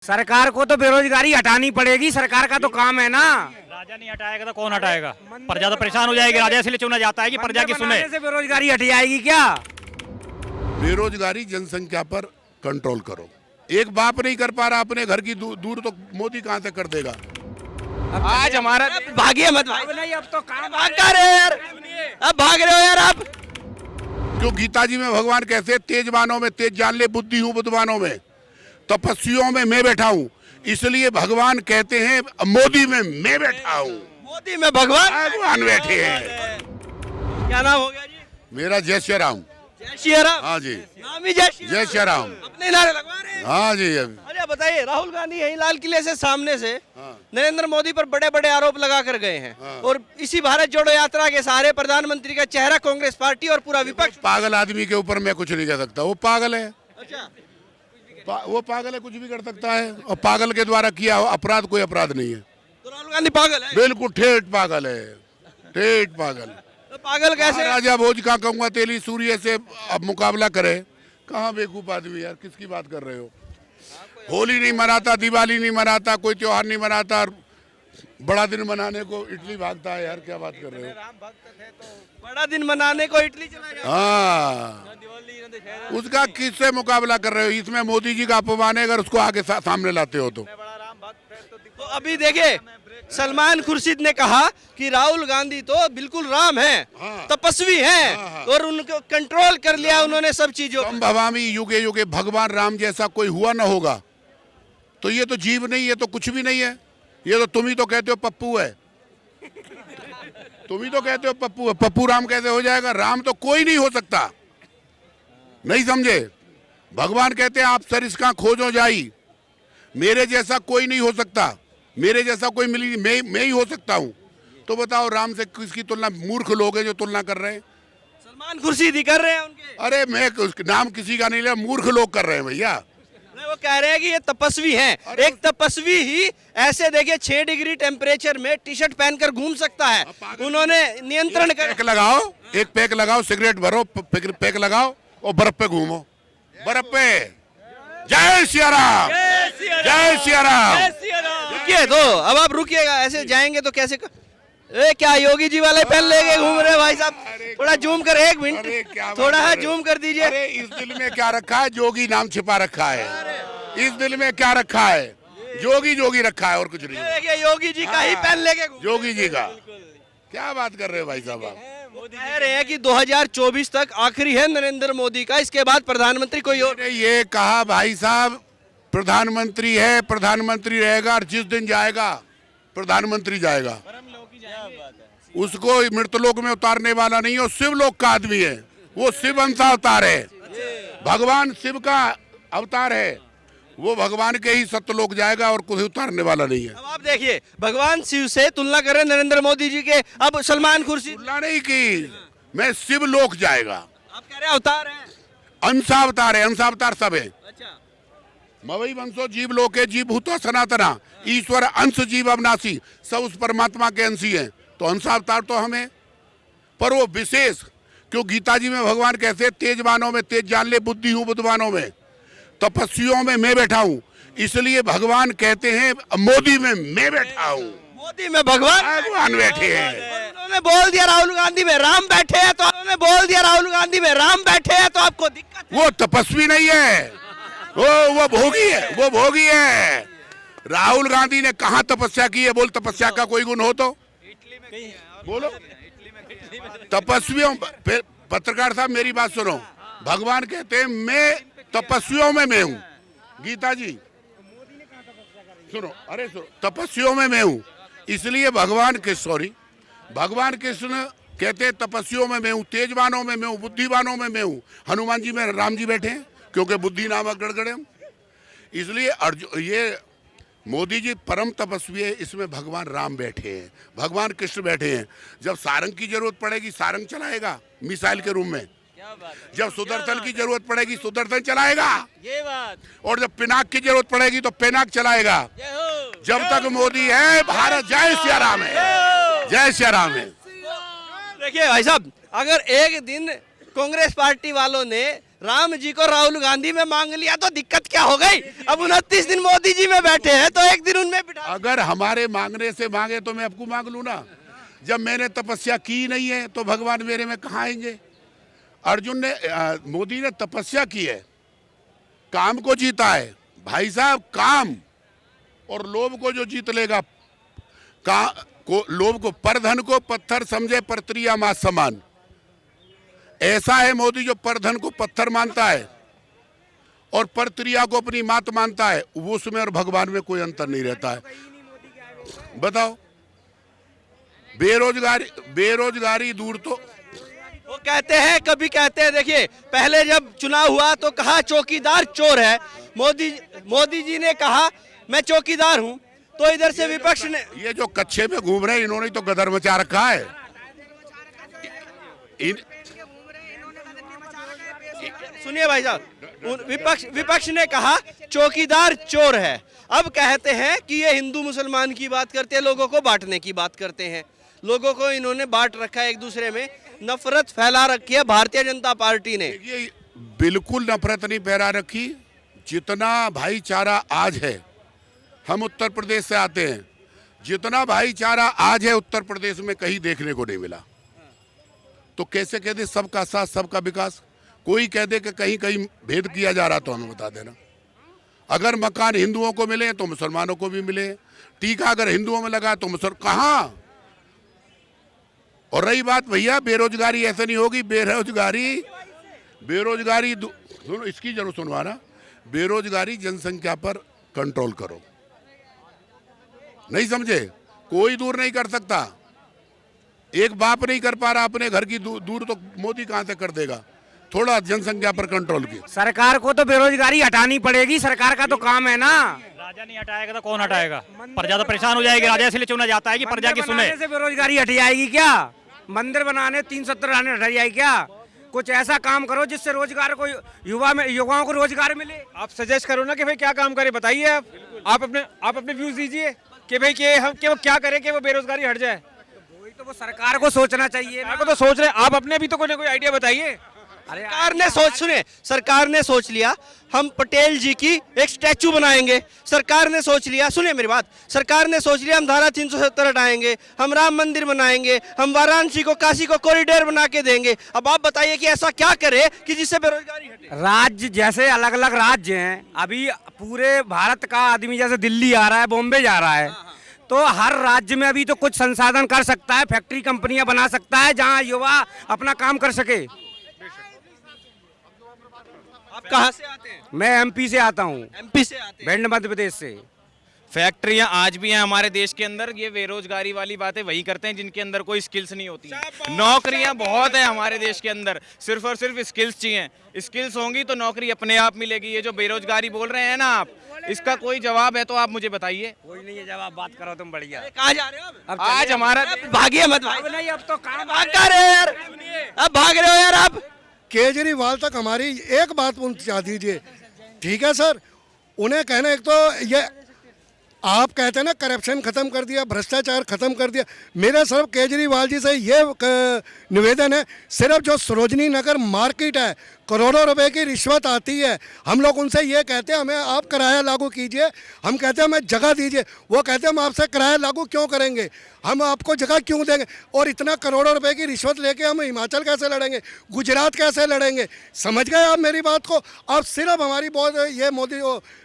सरकार को तो बेरोजगारी हटानी पड़ेगी, सरकार का तो काम है ना। राजा नहीं हटाएगा तो कौन हटाएगा? प्रजा तो परेशान हो जाएगी। राजा इसलिए चुना जाता है कि प्रजा की सुने। से बेरोजगारी हट जाएगी क्या? बेरोजगारी जनसंख्या पर कंट्रोल करो। एक बाप नहीं कर पा रहा अपने घर की दूर तो मोदी कहां से कर देगा? आज हमारा भागिए मत भाई। नहीं, अब तो काम भाग कर रहे हो यार, अब भाग रहे हो यार आप। जो गीता जी में भगवान कहते हैं तेजवानों में तेज जान ले, बुद्धि हूँ बुद्धवानों में, तपस्वियों में मैं बैठा हूँ। इसलिए भगवान कहते हैं मोदी में मैं बैठा हूँ। मोदी में भगवान बैठे हैं। क्या नाम हो गया जी? मेरा जय श्री राम। जय श्री राम। हाँ जी, नाम ही जय श्री राम। अपने नारे लगवा रहे हैं। हाँ जी। अरे बताइए, राहुल गांधी यही लाल किले से सामने से नरेंद्र मोदी पर बड़े बड़े आरोप लगा कर गए हैं और इसी भारत जोड़ो यात्रा के सहारे प्रधानमंत्री का चेहरा कांग्रेस पार्टी और पूरा विपक्ष। पागल आदमी के ऊपर मैं कुछ नहीं कह सकता, वो पागल है। अच्छा, वो पागल है, कुछ भी कर सकता है और पागल के द्वारा किया अपराध कोई अपराध नहीं है। तो राहुल गांधी पागल है? बिल्कुल ठेठ पागल है, ठेठ पागल। तो पागल कैसे? राजा भोज कहाँ कहूँगा तेली सूर्य से अब मुकाबला करे? कहाँ बेवकूफ आदमी यार, किसकी बात कर रहे हो? होली नहीं मनाता, दिवाली नहीं मनाता, कोई त्योहार नहीं मनाता, बड़ा दिन मनाने को इटली भागता है यार, क्या बात कर रहे हो? राम भक्त थे तो बड़ा दिन मनाने को इटली चला गया। हाँ, उसका किससे मुकाबला कर रहे हो? इसमें मोदी जी का अपमान है अगर उसको आगे सामने लाते हो तो। तो अभी देखिए, सलमान खुर्शीद ने कहा कि राहुल गांधी तो बिल्कुल राम है, तपस्वी हैं और उनको कंट्रोल कर लिया उन्होंने सब चीजों। हम भवामी युगे युगे, भगवान राम जैसा कोई हुआ ना होगा तो ये तो जीव नहीं है, तो कुछ भी नहीं है। ये तो तुम ही तो कहते हो पप्पू है, तुम ही तो कहते हो पप्पू है। पप्पू राम कैसे हो जाएगा? राम तो कोई नहीं हो सकता, नहीं समझे? भगवान कहते हैं आप सरिस्का खोजो जाई, मेरे जैसा कोई नहीं हो सकता, मेरे जैसा कोई मिली मैं ही हो सकता हूँ। तो बताओ राम से किसकी तुलना? मूर्ख लोग हैं जो तुलना कर रहे हैं। सलमान खुर्शीद ही कर रहे हैं उनके। अरे मैं नाम किसी का नहीं लिया, मूर्ख लोग कर रहे हैं भैया। वो कह रहे हैं कि ये तपस्वी हैं। एक तपस्वी ही ऐसे देखिए 6 डिग्री टेम्परेचर में टी शर्ट पहनकर घूम सकता है। उन्होंने नियंत्रण कर। पैक लगाओ, एक पैक लगाओ, सिगरेट भरो, पैक लगाओ और बर्फ पे घूमो, बर्फ पे। जय सिया राम, जय सिया राम। रुकिए तो, अब आप रुकिएगा, ऐसे जाएंगे तो कैसे ए क्या योगी जी वाले पहन लेके घूम रहे भाई साहब? थोड़ा जूम कर, 1 मिनट थोड़ा सा जूम कर दीजिए। अरे इस दिल में क्या रखा है? जोगी नाम छिपा रखा है। इस दिल में क्या रखा है? जोगी जोगी रखा है और कुछ नहीं। देखिए योगी जी का ही पहन लेके जोगी जी का। क्या बात कर रहे हो भाई साहब आप? कह रहे हैं कि 2024 तक आखिरी है नरेंद्र मोदी का, इसके बाद प्रधानमंत्री कोई और। ये कहा भाई साहब, प्रधानमंत्री है, प्रधानमंत्री रहेगा और जिस दिन जाएगा प्रधानमंत्री जाएगा, उसको मृतलोक में उतारने वाला नहीं है। वो शिवलोक का आदमी है, वो शिव अंश अवतार है, भगवान शिव का अवतार है। वो भगवान के ही सत्यलोक जाएगा और कुछ उतारने वाला नहीं है। अब आप देखिए, भगवान शिव से तुलना करें नरेंद्र मोदी जी के, अब सलमान खुर्शीद। तुलना नहीं की, मैं शिवलोक जाएगा। आप कह रहे हैं अवतार है, अंशावतार है, अंशावतार सब है। अच्छा, मवई वंशो जीव लोके जीव भूतो सनातना, ईश्वर अंश जीव अविनाशी, सब उस परमात्मा के अंशी हैं। तो अंशावतार तो हमें, पर वो विशेष क्यों? गीता जी में भगवान कहते हैं तेजवानों में तेज जान ले, बुद्धि हूँ बुद्धवानों में, तपस्वियों में मैं बैठा हूँ। इसलिए भगवान कहते हैं मोदी में मैं बैठा हूँ। मोदी में भगवान बैठे हैं। उन्होंने बोल दिया राहुल गांधी में राम बैठे हैं, तो उन्होंने बोल दिया राहुल गांधी में राम बैठे हैं, तो आपको दिक्कत? वो तपस्वी नहीं है, वो भोगी है, वो भोगी है। राहुल गांधी ने कहाँ तपस्या की है? बोल, तपस्या का कोई गुण हो तो बोलो। तपस्वियों, पत्रकार साहब मेरी बात सुनो, भगवान कहते हैं मैं तपस्वियों में मैं हूँ। गीता जी सुनो, अरे सुनो, तपस्वियों में मैं हूँ। इसलिए भगवान कृष्ण कहते हैं तपस्वियों में मैं हूँ, तेजवानों में मैं हूँ, बुद्धिवानों में मैं हूँ। हनुमान जी में राम जी बैठे हैं क्योंकि बुद्धि नामक गड़गड़े हम। इसलिए अर्जुन, ये मोदी जी परम तपस्वी है, इसमें भगवान राम बैठे हैं, भगवान कृष्ण बैठे हैं। जब सारंग की जरूरत पड़ेगी सारंग चलाएगा मिसाइल के रूप में, जब सुदर्शन की जरूरत पड़ेगी सुदर्शन चलाएगा, ये बात। और जब पिनाक की जरूरत पड़ेगी तो पिनाक चलाएगा। जब तक मोदी है भारत जय सिया राम है, जय सिया राम है। देखिए भाई साहब, अगर एक दिन कांग्रेस पार्टी वालों ने राम जी को राहुल गांधी में मांग लिया तो दिक्कत क्या हो गई? अब 29 दिन मोदी जी में बैठे हैं तो एक दिन उनमें बिठा। अगर हमारे मांगने से मांगे तो मैं आपको मांग लूँ ना। जब मैंने तपस्या की नहीं है तो भगवान मेरे में कहाँ आएंगे? अर्जुन ने मोदी ने तपस्या की है, काम को जीता है भाई साहब। काम और लोभ को जो जीत लेगा, लोभ को, परधन को पत्थर समझे परत्रिया मात समान। ऐसा है मोदी जो परधन को पत्थर मानता है और परत्रिया को अपनी मात मानता है, वो उसमें और भगवान में कोई अंतर नहीं रहता है। बताओ, बेरोजगारी दूर तो वो कहते हैं, कभी कहते हैं, देखिए पहले जब चुनाव हुआ तो कहा चौकीदार चोर है, मोदी जी ने कहा मैं चौकीदार हूं, तो इधर से विपक्ष ने, ये जो कच्छे में घूम रहे हैं इन्होंने तो गदर मचा रखा है। सुनिए भाई साहब, विपक्ष ने कहा चौकीदार चोर है। अब कहते हैं कि ये हिंदू मुसलमान की बात करते हैं, लोगों को बांटने की बात करते हैं। लोगों को इन्होंने बांट रखा है, एक दूसरे में नफरत फैला रखी है भारतीय जनता पार्टी ने। ये बिल्कुल नफरत नहीं फैला रखी। जितना भाईचारा आज है, हम उत्तर प्रदेश से आते हैं, जितना भाईचारा आज है उत्तर प्रदेश में कहीं देखने को नहीं मिला। तो कैसे कहते सबका साथ सबका विकास? कोई कह दे कि कहीं कहीं भेद किया जा रहा तो हमें बता देना। अगर मकान हिंदुओं को मिले तो मुसलमानों को भी मिले, टीका अगर हिंदुओं में लगा तो कहाँ? और रही बात भैया बेरोजगारी, ऐसे नहीं होगी। बेरोजगारी सुनो, इसकी जरूर सुनवाना। बेरोजगारी जनसंख्या पर कंट्रोल करो, नहीं समझे? कोई दूर नहीं कर सकता। एक बाप नहीं कर पा रहा अपने घर की दूर तो मोदी कहां से कर देगा? थोड़ा जनसंख्या पर कंट्रोल की। सरकार को तो बेरोजगारी हटानी पड़ेगी, सरकार का तो काम है ना। राजा नहीं हटाएगा तो कौन हटाएगा? प्रजा तो परेशान हो जाएगी। राजा इसलिए चुना जाता है कि प्रजा की सुने। से बेरोजगारी हट जाएगी क्या? मंदिर बनाने 370 आने हट जाएगी क्या? कुछ ऐसा काम करो जिससे रोजगार को युवाओं को रोजगार मिले। आप सजेस्ट करो ना कि भाई क्या काम करे, बताइए आप अपने व्यूज दीजिए कि भाई कि वो क्या करे कि वो बेरोजगारी हट जाए। वही तो वो सरकार को सोचना चाहिए। आपको तो सोच रहे हैं, आप अपने भी तो कोई ना कोई आइडिया बताइए। सरकार ने सोच लिया हम पटेल जी की एक स्टैचू बनाएंगे। सरकार ने सोच लिया, सुनिए मेरी बात, सरकार ने सोच लिया हम धारा 370 हटाएंगे, हम राम मंदिर बनाएंगे, हम वाराणसी को, काशी को कॉरिडोर बना के देंगे। अब आप बताइए कि ऐसा क्या करे कि जिससे बेरोजगारी हटे? राज्य जैसे अलग अलग राज्य हैं, अभी पूरे भारत का आदमी जैसे दिल्ली आ रहा है, बॉम्बे जा रहा है, तो हर राज्य में अभी तो कुछ संसाधन कर सकता है, फैक्ट्री कंपनियां बना सकता है जहां युवा अपना काम कर सके। आप कहाँ से आते हैं? मैं एमपी से आता हूँ। एमपी से आते हैं? भिंड मध्य प्रदेश से। फैक्ट्रियां आज भी हैं हमारे देश के अंदर। ये बेरोजगारी वाली बातें वही करते हैं जिनके अंदर कोई स्किल्स नहीं होती। नौकरियां बहुत है हमारे देश के अंदर, सिर्फ और सिर्फ स्किल्स चाहिए। स्किल्स होंगी तो नौकरी अपने आप मिलेगी। ये जो बेरोजगारी बोल रहे हैं ना आप, इसका कोई जवाब है तो आप मुझे बताइए। कोई नहीं है जवाब, बात करो तुम बढ़िया। कहाँ जा रहे हो अब आज हमारा भागिए मत भाई। नहीं, अब तो काम भाग रहे हो यार, अब भाग रहे हो यार आप। केजरीवाल तक हमारी एक बात पहुंचा दीजिए, ठीक है सर? उन्हें कहना, एक तो ये आप कहते हैं ना करप्शन खत्म कर दिया, भ्रष्टाचार खत्म कर दिया। मेरा सिर्फ केजरीवाल जी से ये निवेदन है, सिर्फ जो सरोजनी नगर मार्केट है, करोड़ों रुपए की रिश्वत आती है। हम लोग उनसे ये कहते हैं हमें आप किराया लागू कीजिए, हम कहते हैं हमें जगह दीजिए, वो कहते हैं हम आपसे किराया लागू क्यों करेंगे, हम आपको जगह क्यों देंगे? और इतना करोड़ों रुपए की रिश्वत लेके हम हिमाचल कैसे लड़ेंगे, गुजरात कैसे लड़ेंगे? समझ गए आप मेरी बात को? आप सिर्फ हमारी बहुत ये मोदी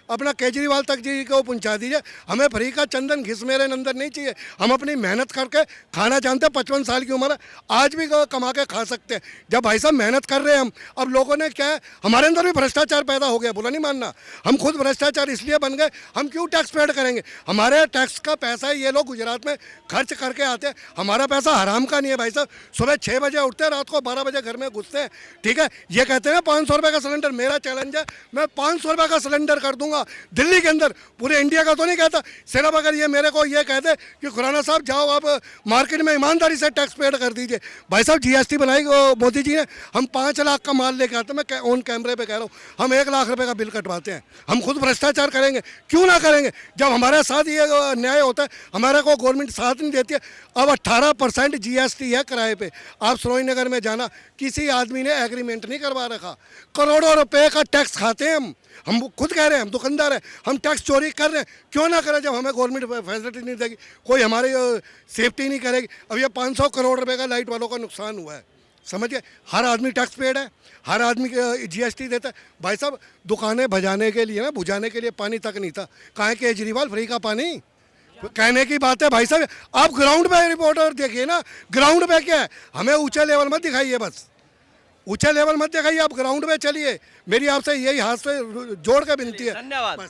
अपना केजरीवाल तक जी को पहुंचा दीजिए। हमें फ्री का चंदन घिस मेरे नंदन नहीं चाहिए। हम अपनी मेहनत करके खाना जानते हैं, 55 साल की उम्र है, आज भी कमा के खा सकते हैं। जब भाई साहब मेहनत कर रहे हैं हम, अब लोगों ने क्या है, हमारे अंदर भी भ्रष्टाचार पैदा हो गया, बुरा नहीं मानना, हम खुद भ्रष्टाचार इसलिए बन गए, हम क्यों टैक्स पेड करेंगे? हमारे टैक्स का पैसा ये लोग गुजरात में खर्च करके आते हैं, हमारा पैसा हराम का नहीं है भाई साहब। सुबह 6 बजे उठते हैं, रात को 12 बजे घर में घुसते हैं, ठीक है? ये कहते हैं 500 रुपये का सिलेंडर, मेरा चैलेंज है, मैं 500 रुपये का सिलेंडर कर दूंगा करूंगा दिल्ली के अंदर, पूरे इंडिया का तो नहीं कहता। सिर्फ अगर ये मेरे को ये कहते कि खुराना साहब जाओ आप मार्केट में ईमानदारी से टैक्स पेड कर दीजिए। भाई साहब जीएसटी बनाई मोदी जी ने, हम 5 लाख का माल लेके आते हैं, मैं ऑन कैमरे पे कह रहा हूँ, हम 1 लाख रुपए का बिल कटवाते हैं। हम खुद भ्रष्टाचार करेंगे, क्यों ना करेंगे? जब हमारे साथ ये न्याय होता है, हमारे को गवर्नमेंट साथ नहीं देती है। अब 18% जीएसटी है किराए पे। आप सरोज नगर में जाना, किसी आदमी ने एग्रीमेंट नहीं करवा रखा, करोड़ों रुपए का टैक्स खाते हैं हम खुद कह रहे हैं, हम दुकानदार हैं, हम टैक्स चोरी कर रहे हैं। क्यों ना करें जब हमें गवर्नमेंट फैसिलिटी नहीं देगी, कोई हमारी सेफ्टी नहीं करेगी। अब ये 500 करोड़ रुपए का लाइट वालों का नुकसान हुआ है, समझिए। हर आदमी टैक्स पेड है, हर आदमी जीएसटी देता है। भाई साहब दुकानें बजाने के लिए ना, बुझाने के लिए पानी तक नहीं था, कहाँ है केजरीवाल फ्री का पानी? कहने की बात है भाई साहब। आप ग्राउंड पे रिपोर्टर देखिए ना, ग्राउंड पे क्या है, हमें ऊंचे लेवल मत दिखाइए, बस ऊंचे लेवल मत दिखाइए, आप ग्राउंड पे चलिए। मेरी आपसे यही हाथ से जोड़ के विनती है। धन्यवाद।